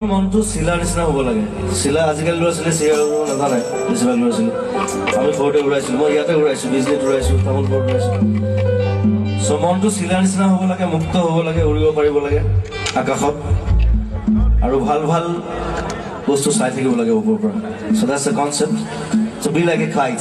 মনটো চিলাৰ নিচিনা হ'ব লাগে। চিলা আজিকালি ল'ৰা ছোৱালী চিলাৰ নাজানে, বেছিভাগ ল'ৰা ছোৱালী। আমি সৰুতে উৰাইছিলোঁ, মই ইয়াতে উৰাইছোঁ, বিজনীত উৰাইছোঁ, তামোলপুৰত উৰাইছোঁ। চ' মনটো চিলাৰ নিচিনা হ'ব লাগে, মুক্ত হ'ব লাগে, উৰিব পাৰিব লাগে আকাশত, আৰু ভাল ভাল বস্তু চাই থাকিব লাগে ওপৰৰ পৰা। So' that's the concept. So' be like a kite.